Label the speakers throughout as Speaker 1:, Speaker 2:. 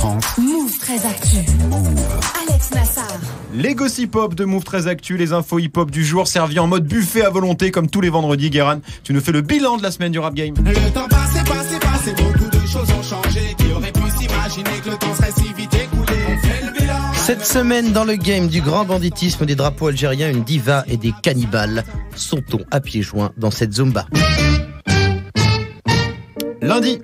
Speaker 1: France.
Speaker 2: Move 13 Actu. Alex Nassar.
Speaker 3: Les gossip hop de Move 13 Actu, les infos hip hop du jour servis en mode buffet à volonté comme tous les vendredis. Guéran, tu nous fais le bilan de la semaine du rap game.
Speaker 4: Le temps passé, beaucoup de choses ont changé. Qui aurait pu s'imaginer que le temps serait si vite écoulé? On fait le bilan.
Speaker 5: Cette semaine, dans le game du grand banditisme des drapeaux algériens, une diva et des cannibales. Sautons à pieds joints dans cette Zumba.
Speaker 3: Lundi.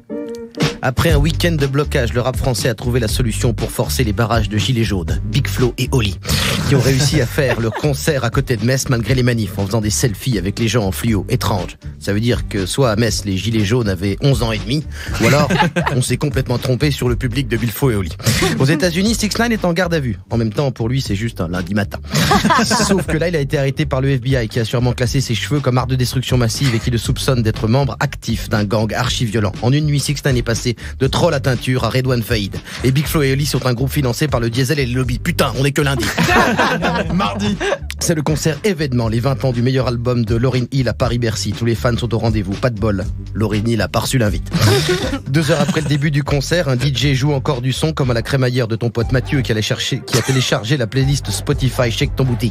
Speaker 5: Après un week-end de blocage, le rap français a trouvé la solution pour forcer les barrages de gilets jaunes, Big Flo et Oli, qui ont réussi à faire le concert à côté de Metz malgré les manifs, en faisant des selfies avec les gens en fluo étrange. Ça veut dire que soit à Metz, les gilets jaunes avaient 11 ans et demi, ou alors on s'est complètement trompé sur le public de Big Flo et Oli. Aux États-Unis, 6ix9ine est en garde à vue. En même temps, pour lui, c'est juste un lundi matin. Sauf que là, il a été arrêté par le FBI, qui a sûrement classé ses cheveux comme arme de destruction massive et qui le soupçonne d'être membre actif d'un gang archi-violent. En une nuit, 6ix9ine est passé de troll à teinture à Redouane Faïd. Et Big Flo et Oli sont un groupe financé par le Diesel et les lobbies. Putain, on est que lundi.
Speaker 3: Mardi.
Speaker 5: C'est le concert événement, les 20 ans du meilleur album de Lauryn Hill à Paris-Bercy. Tous les fans sont au rendez-vous, pas de bol. Lauryn Hill a pas reçu l'invite. 2 heures après le début du concert, un DJ joue encore du son comme à la crémaillère de ton pote Mathieu qui a téléchargé la playlist Spotify Shake Ton Booty.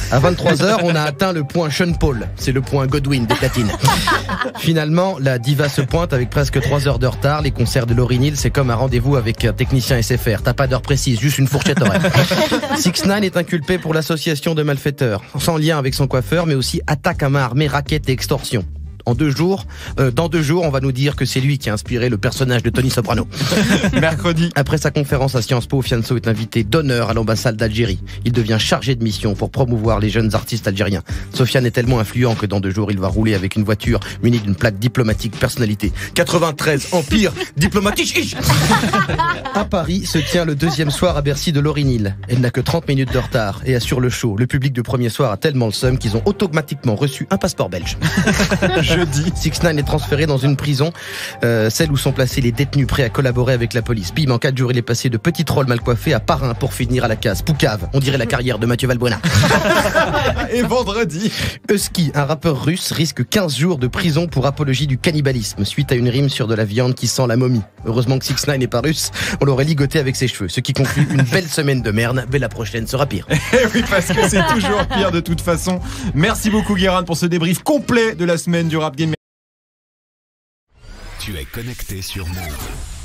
Speaker 5: À 23h, on a atteint le point Sean Paul. C'est le point Godwin des platines. Finalement, la diva se pointe avec presque 3 heures de retard. Les concerts de Lauryn Hill, c'est comme un rendez-vous avec un technicien SFR. T'as pas d'heure précise, juste une fourchette horaire. 6ix9ine est inculpé pour l'association de malfaiteurs, sans lien avec son coiffeur, mais aussi attaque à main armée, racket et extorsion. Dans 2 jours, on va nous dire que c'est lui qui a inspiré le personnage de Tony Soprano.
Speaker 3: Mercredi.
Speaker 5: Après sa conférence à Sciences Po, Fianso est invité d'honneur à l'ambassade d'Algérie. Il devient chargé de mission pour promouvoir les jeunes artistes algériens. Sofiane est tellement influent que dans 2 jours, il va rouler avec une voiture munie d'une plaque diplomatique personnalité. 93, Empire diplomatique. À Paris se tient le 2e soir à Bercy de Lauryn Hill. Elle n'a que 30 minutes de retard et assure le show. Le public du premier soir a tellement le seum qu'ils ont automatiquement reçu un passeport belge.
Speaker 3: Jeudi.
Speaker 5: 6ix9ine est transféré dans une prison, celle où sont placés les détenus prêts à collaborer avec la police. Bim, en 4 jours, il est passé de petit troll mal coiffé à parrain pour finir à la case. Poucave, on dirait la carrière de Mathieu Valbuena.
Speaker 3: Et vendredi.
Speaker 5: Husky, un rappeur russe, risque 15 jours de prison pour apologie du cannibalisme suite à une rime sur de la viande qui sent la momie. Heureusement que 6ix9ine n'est pas russe, on l'aurait ligoté avec ses cheveux. Ce qui conclut une belle semaine de merde, mais la prochaine sera pire.
Speaker 3: Et oui, parce que c'est toujours pire de toute façon. Merci beaucoup Guéran pour ce débrief complet de la semaine du rap game.
Speaker 1: Tu es connecté sur Move.